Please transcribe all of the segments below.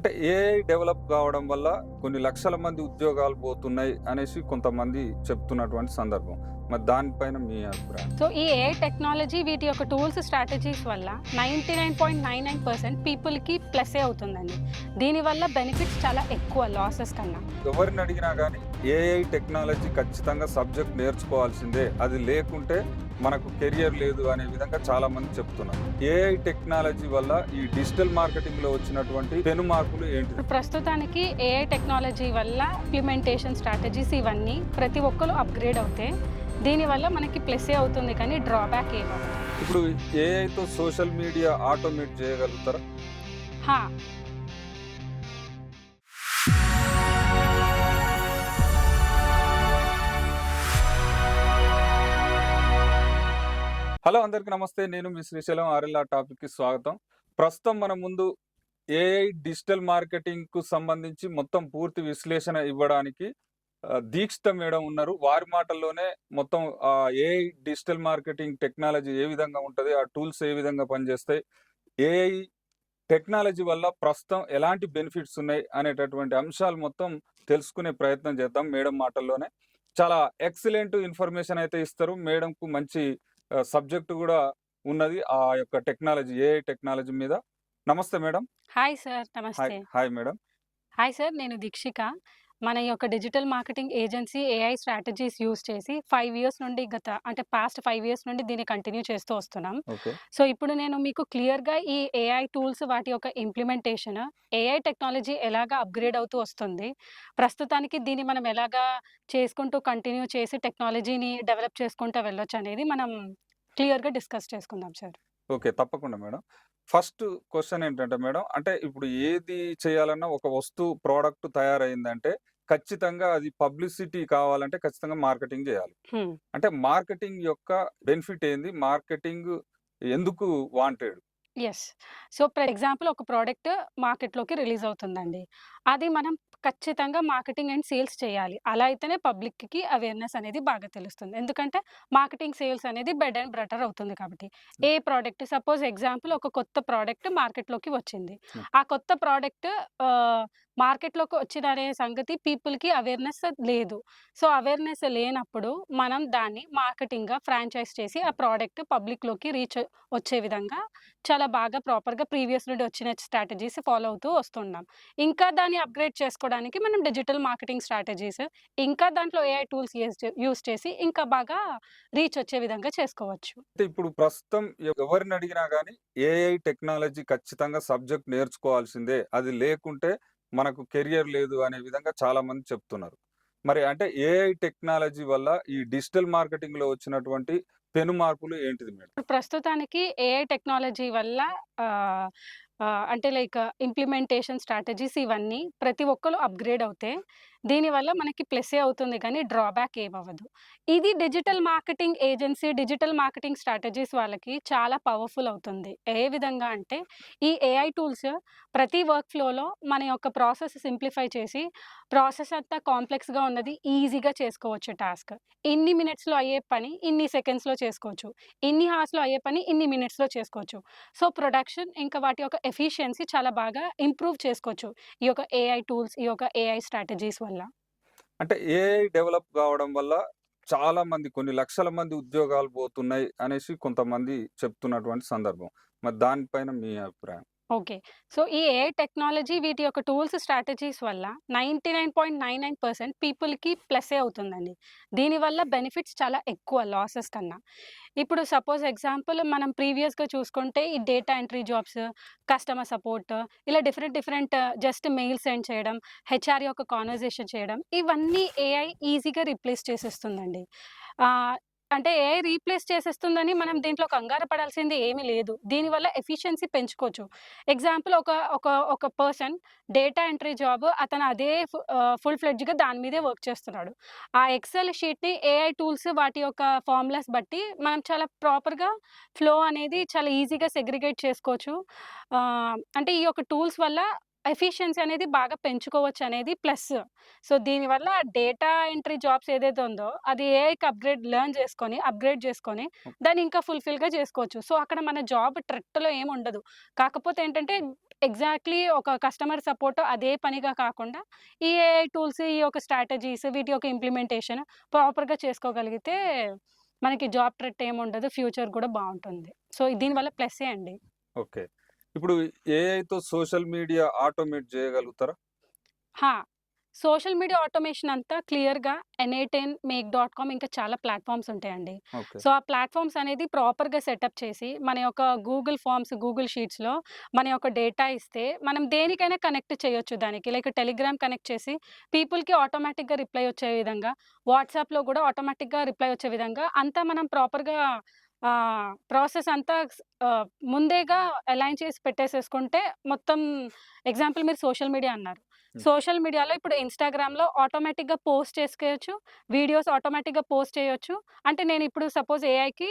అంటే AI develop కావడం వల్ల కొన్ని లక్షల మంది ఉద్యోగాలు పోతున్నాయి అనేసి కొంతమంది చెప్తున్నటువంటి సందర్భం. మరి దానిపైన మీ అభిప్రాయం? సో, ఈ ఏఐ టెక్నాలజీ వీటి యొక్క టూల్స్, స్ట్రాటజీస్ వల్ల 99.99% పీపుల్‌కి ప్లస్సే అవుతుందండి. దీనివల్ల బెనిఫిట్స్ చాలా ఎక్కువ లాసెస్ కన్నా. ఎవరిని అడిగినా గానీ ఏఐ టెక్నాలజీ ఖచ్చితంగా సబ్జెక్ట్ నేర్చుకోవాల్సిందే. అది లేకుంటే మనకు కెరియర్ లేదు అనే విధంగా చాలా మంది చెప్తున్నారు. ఏఐ టెక్నాలజీ వల్ల ఈ డిజిటల్ మార్కెటింగ్‌లో వచ్చినటువంటి పెను మార్పులు ఏంటిది? ఇప్పుడు ప్రస్తుతానికి ఏఐ టెక్నాలజీ వల్ల ఇంప్లిమెంటేషన్ స్ట్రాటజీస్ ఇవన్నీ ప్రతి ఒక్కరు అప్‌గ్రేడ్ అవుతే, దీనివల్ల మనకి ప్లస్సే అవుతుంది కానీ డ్రాబ్యాక్ ఏమవ్వదు. ఇప్పుడు ఏఐతో సోషల్ మీడియా ఆటోమేట్ చేయగలుగుతారా? హా! హలో అందరికీ నమస్తే. నేను మీ శ్రీశైలం ఆర్ఎల్ఆర్ టాపిక్‌కి స్వాగతం. ప్రస్తుతం మన ముందు ఏఐ డిజిటల్ మార్కెటింగ్‌కు సంబంధించి మొత్తం పూర్తి విశ్లేషణ ఇవ్వడానికి దీక్షిత మేడం ఉన్నారు. వారి మాటల్లోనే మొత్తం ఏఐ డిజిటల్ మార్కెటింగ్ టెక్నాలజీ ఏ విధంగా ఉంటది? ఆ టూల్స్ ఏ విధంగా పనిచేస్తాయి? ఏఐ టెక్నాలజీ వల్ల ప్రస్తుతం ఎలాంటి బెనిఫిట్స్ ఉన్నాయి? అనేటటువంటి అంశాలు మొత్తం తెలుసుకునే ప్రయత్నం చేద్దాం మేడం మాటల్లోనే. చాలా ఎక్సలెంట్ ఇన్ఫర్మేషన్ అయితే ఇస్తారు. మేడంకు మంచి సబ్జెక్ట్ గూడా ఉన్నది. ఆ యొక్క టెక్నాలజీ, ఏఐ టెక్నాలజీ మీద. నమస్తే మేడం. Hi sir. హాయ్. నమస్తే. Hi madam. Hi sir. నేను దీక్షిక. మన యొక్క digital marketing agency AI strategies use చేసి 5 ఇయర్స్ నుండి పాస్ట్ 5 ఇయర్స్ నుండి దీన్ని కంటిన్యూ చేస్తూ వస్తున్నాం. ఓకే. సో, ఇప్పుడు నేను మీకు క్లియర్‌గా ఈ ఏఐ టూల్స్ వాటి యొక్క ఇంప్లిమెంటేషన్, ఏఐ టెక్నాలజీ ఎలాగా అప్‌గ్రేడ్ అవుతూ వస్తుంది, ప్రస్తుతానికి దీన్ని మనం ఎలాగా చేసుకుంటూ కంటిన్యూ చేసి టెక్నాలజీని డెవలప్ చేసుకుంటూ వెళ్ళొచ్చనేది మనం క్లియర్‌గా డిస్కస్ చేసుకుందాం సార్. ఓకే. తప్పకుండా మేడం. ఫస్ట్ క్వెషన్ ఏంటంటే మేడం, అంటే ఇప్పుడు ఏది చేయాలన్నా ఒక వస్తువు, ప్రోడక్ట్ తయారయిందంటే ఖచ్చితంగా అది పబ్లిసిటీ కావాలంటే ఖచ్చితంగా మార్కెటింగ్ జేయాలి. హ్మ్. అంటే మార్కెటింగ్ యొక్క బెనిఫిట్ ఏంది? మార్కెటింగ్ ఎందుకు wanted? Yes. So, for example ఒక ప్రొడక్ట్ మార్కెట్‌లోకి రిలీజ్ అవుతుందండి. అది మనం ఖచ్చితంగా మార్కెటింగ్ అండ్ సేల్స్ చేయాలి. అలా అయితేనే పబ్లిక్‌కి అవేర్‌నెస్ అనేది బాగా తెలుస్తుంది. ఎందుకంటే మార్కెటింగ్, సేల్స్ అనేది బ్రెడ్ అండ్ బటర్ అవుతుంది కాబట్టి. ఏ ప్రొడక్ట్ సపోజ్ ఎగ్జాంపుల్ ఒక కొత్త ప్రొడక్ట్ మార్కెట్‌లోకి వచ్చింది. హ్మ్. ఆ కొత్త ప్రొడక్ట్ మార్కెట్‌లోకి వచ్చిదనే సంగతి పీపుల్‌కి అవేర్‌నెస్ లేదు. సో, అవేర్‌నెస్ లేనప్పుడు మనం దాన్ని మార్కెటింగ్‌గా ఫ్రాంచైజ్ చేసి ఆ ప్రొడక్ట్ పబ్లిక్‌లోకి రీచ్ వచ్చే విధంగా చాలా బాగా ప్రాపర్‌గా ప్రీవియస్ నుండి వచ్చిన స్ట్రాటజీస్ ఫాలో అవుతూ వస్తున్నాం. ఇంకా దాన్ని అప్‌గ్రేడ్ చేసుకోవడానికి మనం డిజిటల్ మార్కెటింగ్ స్ట్రాటజీస్, ఇంకా దాంట్లో ఏఐ టూల్స్ యూజ్ చేసి ఇంకా బాగా రీచ్ వచ్చే విధంగా చేసుకోవచ్చు. అంటే ఇప్పుడు ప్రస్తుతం ఎవరిని అడిగినా గానీ ఏఐ టెక్నాలజీ ఖచ్చితంగా సబ్జెక్ట్ నేర్చుకోవాల్సిందే. అది లేకుంటే మనకు కెరియర్ లేదు అనే విధంగా చాలా మంది చెప్తున్నారు. మరి అంటే ఏఐ టెక్నాలజీ వల్ల ఈ డిజిటల్ మార్కెటింగ్‌లో వచ్చినటువంటి పెను మార్పులు ఏంటిది మేడం? ఇప్పుడు ప్రస్తుతానికి ఏఐ టెక్నాలజీ వల్ల ఆహ్, అంటే లైక్ ఇంప్లిమెంటేషన్ స్ట్రాటజీస్ ఇవన్నీ ప్రతి ఒక్కరు అప్‌గ్రేడ్ అవుతే, దీనివల్ల మనకి ప్లస్సే అవుతుంది కానీ డ్రాబ్యాక్ ఏమవ్వదు. ఇది digital marketing agency, digital marketing strategies వాళ్ళకి చాలా పవర్‌ఫుల్ అవుతుంది. ఏ విధంగా అంటే, ఈ ఏఐ టూల్స్ ప్రతి వర్క్ ఫ్లోలో మన యొక్క ప్రాసెస్ సింప్లిఫై చేసి, ప్రాసెస్ అంతా కాంప్లెక్స్‌గా ఉన్నది ఈజీగా చేసుకోవచ్చు టాస్క్. ఇన్ని మినిట్స్‌లో అయ్యే పని ఇన్ని సెకండ్స్‌లో చేసుకోవచ్చు. ఇన్ని హవర్స్‌లో అయ్యే పని ఇన్ని మినిట్స్‌లో చేసుకోవచ్చు. సో, ప్రొడక్షన్ ఇంకా వాటి యొక్క ఎఫిషియన్సీ చాలా బాగా ఇంప్రూవ్ చేసుకోవచ్చు. ఈ యొక్క ఏఐ టూల్స్, ఈ యొక్క ఏఐ స్ట్రాటజీస్ వల్ల. అంటే ఏఐ డెవలప్ కావడం వల్ల చాలా మంది కొన్ని లక్షల మంది ఉద్యోగాలు పోతున్నాయి అనేసి కొంతమంది చెప్తున్నటువంటి సందర్భం. మరి దానిపైన మీ అభిప్రాయం? ఓకే. సో, ఈ ఏఐ టెక్నాలజీ వీటి యొక్క టూల్స్, స్ట్రాటజీస్ వల్ల 99.99% పీపుల్‌కి ప్లస్సే అవుతుందండి. దీనివల్ల బెనిఫిట్స్ చాలా ఎక్కువ లాసెస్ కన్నా. ఇప్పుడు సపోజ్ ఎగ్జాంపుల్ మనం ప్రీవియస్‌గా చూసుకుంటే ఈ data entry jobs, customer support ఇలా different different just mail send చేయడం, హెచ్ఆర్ యొక్క కాన్వర్జేషన్ చేయడం ఇవన్నీ ఏఐ ఈజీగా రీప్లేస్ చేసేస్తుందండి. ఆహ్, అంటే ఏఐ రీప్లేస్ చేసేస్తుందని మనం దీంట్లో కంగారు పడాల్సింది ఏమీ లేదు. దీనివల్ల ఎఫిషియన్సీ పెంచుకోవచ్చు. ఎగ్జాంపుల్ ఒక ఒక ఒక పర్సన్ డేటా ఎంట్రీ జాబ్ అతను అదే ఫుల్ ఫ్లెడ్జ్‌గా దాని మీదే వర్క్ చేస్తున్నాడు. ఆ ఎక్సెల్ షీట్‌ని ఏఐ టూల్స్ వాటి యొక్క ఫార్ములాస్ బట్టి మనం చాలా ప్రాపర్‌గా ఫ్లో అనేది చాలా ఈజీగా సెగ్రిగేట్ చేసుకోవచ్చు. అంటే ఈ యొక్క టూల్స్ వల్ల ఎఫిషియన్సీ అనేది బాగా పెంచుకోవచ్చనేది ప్లస్. సో, దీనివల్ల డేటా ఎంట్రీ జాబ్స్ ఏదైతే ఉందో అది ఏఐకి అప్‌గ్రేడ్ చేసుకొని దాన్ని ఇంకా ఫుల్‌ఫిల్‌గా చేసుకోవచ్చు. సో, అక్కడ మన జాబ్ థ్రెట్‌లో ఏముండదు. కాకపోతే ఏంటంటే ఎగ్జాక్ట్‌లీ ఒక కస్టమర్ సపోర్ట్ అదే పనిగా కాకుండా, ఈ ఏఐ టూల్స్, ఈ యొక్క స్ట్రాటజీస్ వీటి యొక్క ఇంప్లిమెంటేషన్ ప్రాపర్‌గా చేసుకోగలిగితే, మనకి జాబ్ థ్రెట్ ఏముండదు. ఫ్యూచర్ గూడా బావుంటుంది. సో, దీనివల్ల ప్లస్సే అండి. ఓకే. ఇప్పుడు ఏఐతో సోషల్ మీడియా ఆటోమేట్ జేయగలుగుతారా? హా! సోషల్ మీడియా ఆటోమేషన్ అంతా క్లియర్‌గా ఎన్8ఎన్, మేక్.కామ్ ఇంకా చాలా ప్లాట్‌ఫార్మ్స్ ఉంటాయండి. ఓకే. సో, ఆ ప్లాట్‌ఫార్మ్స్ అనేది ప్రాపర్‌గా సెటప్ చేసి, మన యొక్క గూగుల్ ఫార్మ్స్, గూగుల్ షీట్స్‌లో మన యొక్క డేటా ఇస్తే, మనం దేనికైనా కనెక్ట్ చేయొచ్చు దానికి. లైక్ టెలిగ్రామ్ కనెక్ట్ చేసి, పీపుల్‌కి ఆటోమేటిక్‌గా రిప్లై వచ్చే విధంగా, వాట్సాప్‌లో గూడా ఆటోమేటిక్‌గా రిప్లై వచ్చే విధంగా, అంతా మనం ప్రాపర్‌గా ప్రాసెస్ అంతా ముందేగా అలైన్ చేసి పెట్టేసేసుకుంటే, మొత్తం ఎగ్జాంపుల్ మీరు సోషల్ మీడియా అన్నారు. హ్మ్. సోషల్ మీడియాలో ఇప్పుడు ఇన్‌స్టాగ్రామ్‌లో ఆటోమేటిక్‌గా పోస్ట్ చేసుకోవచ్చు. వీడియోస్ ఆటోమేటిక్‌గా పోస్ట్ చేయొచ్చు. అంటే నేనిప్పుడు సపోజ్ ఏఐకి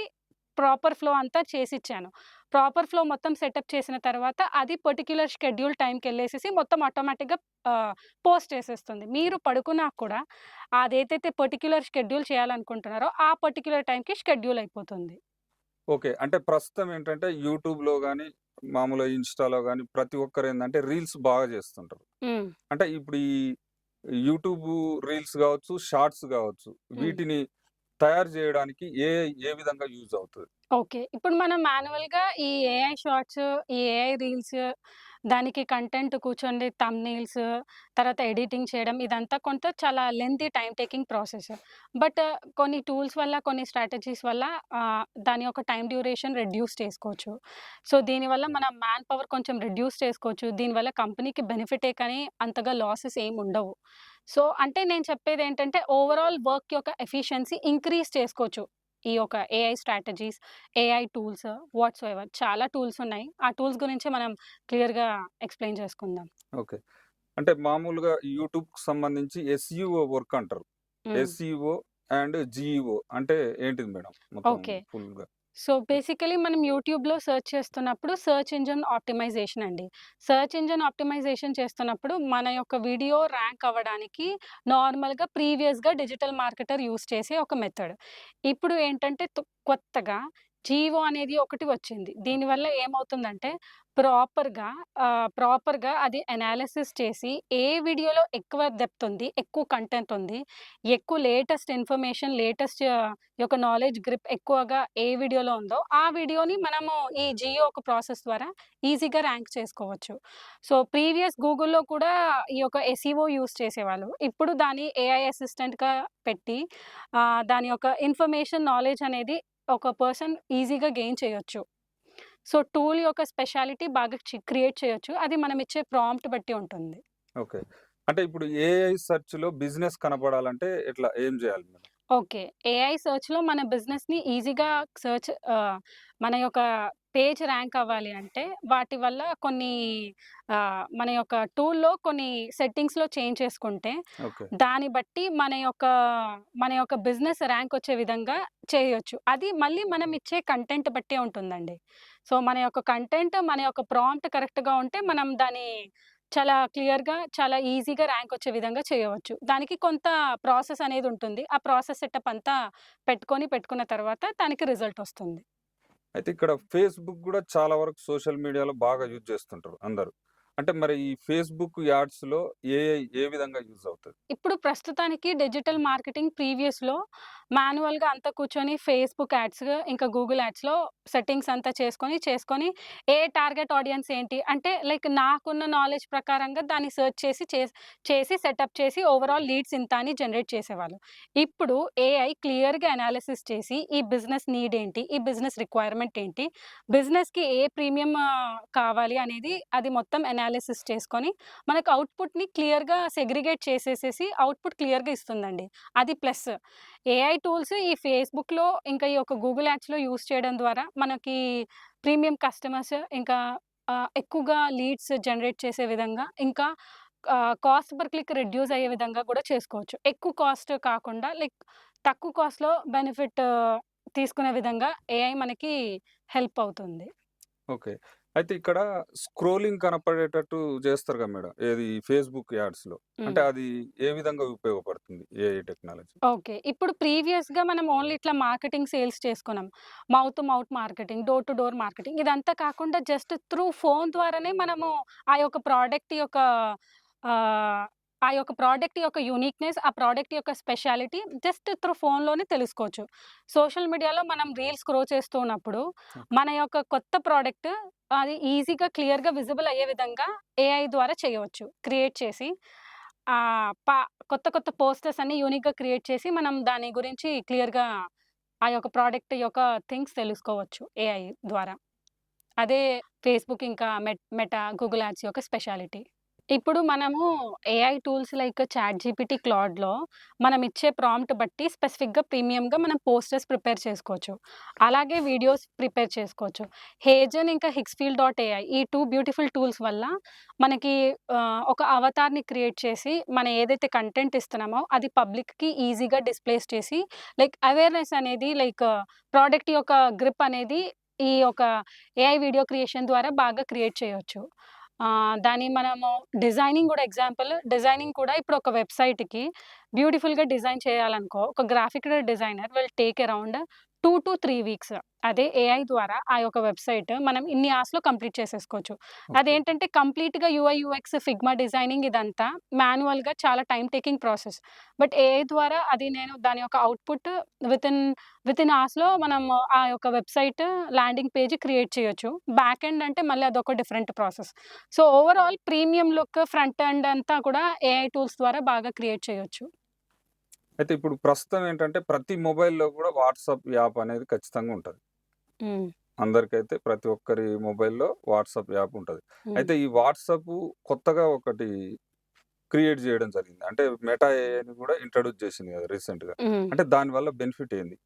ప్రాపర్ ఫ్లో అంతా చేసిచ్చాను. ప్రాపర్ ఫ్లో మొత్తం సెటప్ చేసిన తర్వాత అది పర్టిక్యులర్ షెడ్యూల్ టైమ్‌కెళ్ళేసేసి మొత్తం ఆటోమేటిక్‌గా పోస్ట్ చేసేస్తుంది. మీరు పడుకున్నా కూడా అదేదైతే పర్టిక్యులర్ షెడ్యూల్ చేయాలనుకుంటున్నారో ఆ పర్టిక్యులర్ టైమ్‌కి షెడ్యూల్ అయిపోతుంది. ఓకే. అంటే ప్రస్తుతం ఏంటంటే యూట్యూబ్‌లో గాని, మామూలుగా ఇన్‌స్టాలో గాని ప్రతి ఒక్కరేందంటే రీల్స్ బాగా జేస్తుంటారు. హ్మ్. అంటే ఇప్పుడు ఈ యూట్యూబ్ రీల్స్ గావచ్చు, షార్ట్స్ గావచ్చు, హ్మ్. వీటిని తయారు జేయడానికి ఏఐ ఏ విధంగా యూజ్ అవుతది? ఓకే. ఇప్పుడు మనం మాన్యువల్‌గా ఈ ఏఐ షార్ట్స్, ఈ ఏఐ రీల్స్ దానికి కంటెంట్ కూర్చొని థంబ్‌నెయిల్స్, తర్వాత ఎడిటింగ్ చేయడం ఇదంతా కొంత చాలా lengthy time taking process. But కొన్ని టూల్స్ వల్ల, కొన్ని స్ట్రాటజీస్ వల్ల దాని యొక్క టైమ్ డ్యూరేషన్ రెడ్యూస్ చేసుకోవచ్చు. సో, దీనివల్ల మన మ్యాన్ పవర్ కొంచెం రెడ్యూస్ చేసుకోవచ్చు. దీనివల్ల కంపెనీకి బెనిఫిటే కానీ అంతగా లాసెస్ ఏముండవు. సో, అంటే నేను చెప్పేదేంటంటే ఓవరాల్ వర్క్ యొక్క ఎఫిషియన్సీ ఇంక్రీజ్ చేసుకోవచ్చు. ఈ యొక్క ఏఐ స్ట్రాటజీస్, ఏఐ టూల్స్ వాట్సోఎవర్ చాలా టూల్స్ ఉన్నాయి. ఆ టూల్స్ గురించి మనం క్లియర్‌గా ఎక్స్‌ప్లెయిన్ చేసుకుందాం. ఓకే. అంటే మామూలుగా యూట్యూబ్‌కి సంబంధించి ఎస్‌ఈఓ వర్క్ అంటారు. హ్మ్. ఎస్‌ఈఓ అండ్ జీఈఓ అంటే ఏంటిది మేడం? మొత్తం ఓకే. ఫుల్‌గా. సో, బేసికల్లీ మనం యూట్యూబ్‌లో సెర్చ్ చేస్తున్నప్పుడు సెర్చ్ ఇంజిన్ ఆప్టిమైజేషన్ అండి. సెర్చ్ ఇంజిన్ ఆప్టిమైజేషన్ చేస్తున్నప్పుడు మన యొక్క వీడియో ర్యాంక్ అవ్వడానికి నార్మల్‌గా ప్రీవియస్‌గా డిజిటల్ మార్కెటర్ యూజ్ చేసే ఒక మెథడ్. ఇప్పుడు ఏంటంటే కొత్తగా జియో అనేది ఒకటి వచ్చింది. దీనివల్ల ఏమవుతుందంటే ప్రాపర్‌గా ప్రాపర్‌గా అది అనాలిసిస్ చేసి ఏ వీడియోలో ఎక్కువ డెప్త్ ఉంది, ఎక్కువ కంటెంట్ ఉంది, ఎక్కువ లేటెస్ట్ ఇన్ఫర్మేషన్, లేటెస్ట్ యొక్క నాలెడ్జ్ గ్రిప్ ఎక్కువగా ఏ వీడియోలో ఉందో, ఆ వీడియోని మనము ఈ జియో ఒక ప్రాసెస్ ద్వారా ఈజీగా ర్యాంక్ చేసుకోవచ్చు. సో, ప్రీవియస్ గూగుల్‌లో కూడా ఈ యొక్క ఎస్ఈఓ యూజ్ చేసేవాళ్ళు. ఇప్పుడు దాన్ని ఏఐ అసిస్టెంట్‌గా పెట్టి దాని యొక్క ఇన్ఫర్మేషన్, నాలెడ్జ్ అనేది ఒక పర్సన్ ఈజీగా గెయిన్ చేయొచ్చు. సో, టూల్ యొక్క స్పెషాలిటీ బాగా క్రియేట్ చేయొచ్చు. అది మనం ఇచ్చే ప్రాంప్ట్ బట్టి ఉంటుంది. ఓకే. అంటే ఇప్పుడు ఏఐ సెర్చ్‌లో బిజినెస్ కనపడాలంటే ఎట్లా ఏం జేయాలి మేడం? ఓకే. ఏఐ సెర్చ్‌లో మన బిజినెస్‌ని ఈజీగా మన యొక్క పేజ్ ర్యాంక్ అవ్వాలి అంటే, వాటి వల్ల కొన్ని మన యొక్క టూల్‌లో కొన్ని సెట్టింగ్స్‌లో చేంజ్ చేసుకుంటే, ఓకే. దాన్ని బట్టి మన యొక్క బిజినెస్ ర్యాంక్ వచ్చే విధంగా చేయొచ్చు. అది మళ్ళీ మనం ఇచ్చే కంటెంట్ బట్టే ఉంటుందండి. సో, మన యొక్క కంటెంట్, మన యొక్క ప్రాంప్ట్ కరెక్ట్‌గా ఉంటే, మనం దాన్ని చాలా క్లియర్‌గా, చాలా ఈజీగా ర్యాంక్ వచ్చే విధంగా చేయవచ్చు. దానికి కొంత ప్రాసెస్ అనేది ఉంటుంది. ఆ ప్రాసెస్ సెటప్ అంతా పెట్టుకున్న తర్వాత దానికి రిజల్ట్ వస్తుంది. అయితే ఇక్కడ ఫేస్‌బుక్ గూడా చాలా వరకు సోషల్ మీడియాలో బాగా యూజ్ చేస్తుంటారు అందరూ. అంటే మరి ఈ ఫేస్‌బుక్ యాడ్స్‌లో ఏఐ ఏ విధంగా యూజ్ అవుతది? ఇప్పుడు ప్రస్తుతానికి డిజిటల్ మార్కెటింగ్ ప్రీవియస్‌లో మాన్యువల్‌గా అంతా కూర్చొని ఫేస్‌బుక్ యాడ్స్, ఇంకా గూగుల్ యాడ్స్‌లో సెట్టింగ్స్ అంతా చేసుకొని ఏ టార్గెట్ ఆడియన్స్ ఏంటి అంటే లైక్ నాకున్న నాలెడ్జ్ ప్రకారంగా దాన్ని సెర్చ్ చేసి సెటప్ చేసి ఓవరాల్ లీడ్స్ ఇంత అని జనరేట్ చేసేవాళ్ళు. ఇప్పుడు ఏఐ క్లియర్‌గా అనాలిసిస్ చేసి ఈ బిజినెస్ నీడ్ ఏంటి? ఈ బిజినెస్ రిక్వైర్మెంట్ ఏంటి? బిజినెస్‌కి ఏ ప్రీమియం కావాలి అనేది అది మొత్తం అనాలిసిస్ చేసుకొని మనకు అవుట్‌పుట్‌ని క్లియర్‌గా సెగ్రిగేట్ చేసేసేసి అవుట్‌పుట్ క్లియర్‌గా ఇస్తుందండి. అది ప్లస్. ఏఐ టూల్స్ ఈ ఫేస్‌బుక్‌లో ఇంకా ఈ యొక్క గూగుల్ యాడ్స్‌లో యూజ్ చేయడం ద్వారా మనకి ప్రీమియం కస్టమర్స్ ఇంకా ఎక్కువగా లీడ్స్ జనరేట్ చేసే విధంగా ఇంకా కాస్ట్ పర్ క్లిక్ రెడ్యూస్ అయ్యే విధంగా కూడా చేసుకోవచ్చు. ఎక్కువ కాస్ట్ కాకుండా లైక్ తక్కువ కాస్ట్‌లో బెనిఫిట్ తీసుకునే విధంగా ఏఐ మనకి హెల్ప్ అవుతుంది. ఓకే. అయితే ఇక్కడ స్క్రోలింగ్ కనపడేటట్టు చేస్తారు కదా మేడం. ఏది ఫేస్‌బుక్ యాడ్స్‌లో. అంటే హ్మ్. అది ఏ విధంగా ఉపయోగపడుతుంది ఏఐ టెక్నాలజీ? ఓకే. ఇప్పుడు ప్రీవియస్‌గా మనం ఓన్లీ ఇట్లా మార్కెటింగ్, సేల్స్ చేసుకున్నాం. Mouth to mouth marketing, door to door marketing ఇదంతా కాకుండా జస్ట్ త్రూ ఫోన్ ద్వారానే మనము ఆ యొక్క ప్రొడక్ట్ యొక్క ఆహ్, ఆ యొక్క ప్రొడక్ట్ యొక్క యూనిక్‌నెస్, ఆ ప్రొడక్ట్ యొక్క స్పెషాలిటీ జస్ట్ త్రూ ఫోన్‌లోనే తెలుసుకోవచ్చు. సోషల్ మీడియాలో మనం రీల్స్ స్క్రోల్ చేస్తూ ఉన్నప్పుడు ఓకే. మన యొక్క కొత్త ప్రొడక్ట్ అది ఈజీగా, క్లియర్‌గా విజిబుల్ అయ్యే విధంగా ఏఐ ద్వారా చేయవచ్చు. క్రియేట్ చేసి ఆహ్, ప కొత్త కొత్త పోస్టర్స్ అన్ని యూనిక్‌గా క్రియేట్ చేసి మనం దాని గురించి క్లియర్‌గా ఆ యొక్క ప్రొడక్ట్ యొక్క థింగ్స్ తెలుసుకోవచ్చు ఏఐ ద్వారా. అదే ఫేస్‌బుక్ ఇంకా మెటా, గూగుల్ యాడ్స్ యొక్క స్పెషాలిటీ. ఇప్పుడు మనము ఏఐ టూల్స్ లైక్ చాట్‌జీపీటీ, క్లాడ్‌లో మనం ఇచ్చే ప్రాంప్ట్ బట్టి స్పెసిఫిక్‌గా ప్రీమియంగా మనం పోస్టర్స్ ప్రిపేర్ చేసుకోవచ్చు. అలాగే వీడియోస్ ప్రిపేర్ చేసుకోవచ్చు. హేజన్ ఇంకా హిక్స్‌ఫీల్డ్ డాట్ ఏఐ ఈ 2 బ్యూటిఫుల్ టూల్స్ వల్ల మనకి ఒక అవతార్‌ని క్రియేట్ చేసి మనం ఏదైతే కంటెంట్ ఇస్తున్నామో అది పబ్లిక్‌కి ఈజీగా డిస్‌ప్లేస్ చేసి లైక్ అవేర్‌నెస్ అనేది లైక్ ప్రొడక్ట్ యొక్క గ్రిప్ అనేది ఈ యొక్క ఏఐ వీడియో క్రియేషన్ ద్వారా బాగా క్రియేట్ చేయొచ్చు. దాన్ని మనము డిజైనింగ్ కూడా ఇప్పుడు ఒక వెబ్‌సైట్‌కి బ్యూటిఫుల్‌గా డిజైన్ చేయాలనుకో, ఒక graphic designer will take around 2-3 weeks. అదే ఏఐ ద్వారా ఆ యొక్క వెబ్‌సైట్ మనం ఇన్ని అవర్స్‌లో కంప్లీట్ చేసేసుకోవచ్చు. ఓకే. అదేంటంటే కంప్లీట్‌గా యూఐ, యూఎక్స్, ఫిగ్మా డిజైనింగ్ ఇదంతా మాన్యువల్‌గా చాలా time taking process. But AI ద్వారా అది నేను దాని యొక్క అవుట్‌పుట్ వితిన్ వితిన్ అవర్స్‌లో మనం ఆ యొక్క వెబ్‌సైట్ ల్యాండింగ్ పేజ్ క్రియేట్ చేయొచ్చు. బ్యాక్ ఎండ్ అంటే మళ్ళీ అదొక different process. So, overall premium look, front end అంతా కూడా ఏఐ టూల్స్ ద్వారా బాగా క్రియేట్ చేయొచ్చు. అయితే ఇప్పుడు ప్రస్తుతం ఏంటంటే ప్రతి మొబైల్‌లో కూడా వాట్సాప్ యాప్ అనేది ఖచ్చితంగా ఉంటది. హ్మ్. అందరికైతే ప్రతి ఒక్కరి మొబైల్‌లో వాట్సాప్ యాప్ ఉంటది. హ్మ్. అయితే ఈ వాట్సాపు కొత్తగా ఒకటి క్రియేట్ చేయడం జరిగింది. అంటే మెటా ఏఐని కూడా ఇంట్రొడ్యూస్ చేసింది కదా రీసెంట్‌గా. హ్మ్. అంటే దానివల్ల బెనిఫిట్ ఏంది?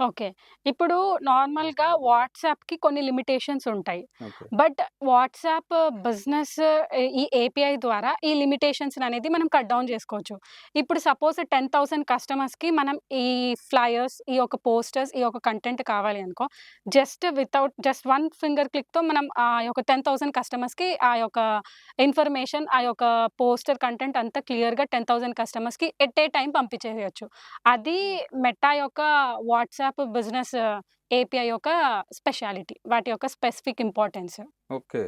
ఓకే. ఇప్పుడు నార్మల్‌గా వాట్సాప్‌కి కొన్ని లిమిటేషన్స్ ఉంటాయి. ఓకే. బట్ వాట్సాప్ బిజినెస్ ఈ ఏపీఐ ద్వారా ఈ లిమిటేషన్స్‌ననేది మనం కట్ డౌన్ జేసుకోవచ్చు. ఇప్పుడు సపోజ్ 10,000 కస్టమర్స్‌కి మనం ఈ ఫ్లయర్స్, ఈ యొక్క పోస్టర్స్, ఈ యొక్క కంటెంట్ కావాలి అనుకో, జస్ట్ వన్ ఫింగర్ క్లిక్‌తో మనం ఆ యొక్క 10,000 కస్టమర్స్‌కి ఆ యొక్క ఇన్ఫర్మేషన్, ఆ యొక్క పోస్టర్ కంటెంట్ అంతా క్లియర్‌గా 10,000 కస్టమర్స్‌కి ఎట్ ఏ టైమ్ పంపించేసేయొచ్చు. అది మెటా యొక్క వాట్సాప్ బిజినెస్ ఏపీఐ యొక్క స్పెషాలిటీ. వాటి యొక్క స్పెసిఫిక్ ఇంపార్టెన్స్. ఓకే.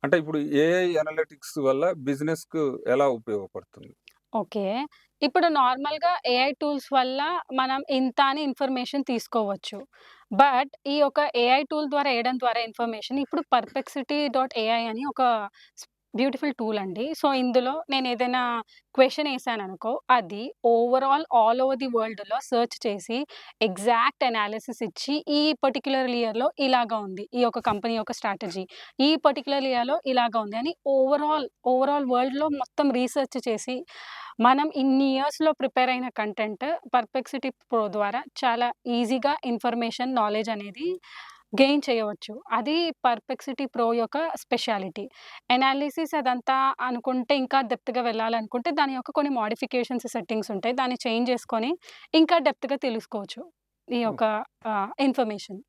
అంటే ఇప్పుడు ఏఐ అనలిటిక్స్ వల్ల బిజినెస్‌కు ఎలా ఉపయోగపడుతుంది? ఓకే. ఇప్పుడు నార్మల్‌గా ఏఐ టూల్స్ వల్ల మనం ఇంత అని ఇన్ఫర్మేషన్ తీసుకోవచ్చు. బట్ ఈ యొక్క ఏఐ టూల్ ద్వారా ఏయడం ద్వారా ఇన్ఫర్మేషన్ ఇప్పుడు పర్‌ప్లెక్సిటీ డాట్ ఏఐ అని ఒక స్ బ్యూటిఫుల్ టూల్ అండి. సో, ఇందులో నేనేదైనా క్వెషన్ ఏసాననుకో, అది ఆల్ ఓవర్ ది వరల్డ్‌లో సెర్చ్ చేసి ఎగ్జాక్ట్ అనాలిసిస్ ఇచ్చి, ఈ పర్టిక్యులర్ ఇయర్‌లో ఇలాగా ఉంది. ఈ యొక్క కంపెనీ యొక్క స్ట్రాటజీ. ఈ పర్టిక్యులర్ ఇయర్‌లో ఇలాగా ఉంది అని ఓవరాల్ వరల్డ్‌లో మొత్తం రీసెర్చ్ చేసి, మనం ఇన్ని ఇయర్స్‌లో ప్రిపేర్ అయిన కంటెంట్ పర్‌ప్లెక్సిటీ ప్రో ద్వారా చాలా ఈజీగా ఇన్ఫర్మేషన్, నాలెడ్జ్ అనేది గెయిన్ చేయవచ్చు. అది పర్‌ప్లెక్సిటీ ప్రో యొక్క స్పెషాలిటీ. ఎనాలిసిస్ అదంతా అనుకుంటే ఇంకా డెప్త్‌గా వెళ్ళాలనుకుంటే దాని యొక్క కొన్ని మోడిఫికేషన్స్, సెట్టింగ్స్ ఉంటాయి. దాన్ని చేంజ్ చేసుకొని ఇంకా డెప్త్‌గా తెలుసుకోవచ్చు. ఈ యొక్క ఇన్ఫర్మేషన్.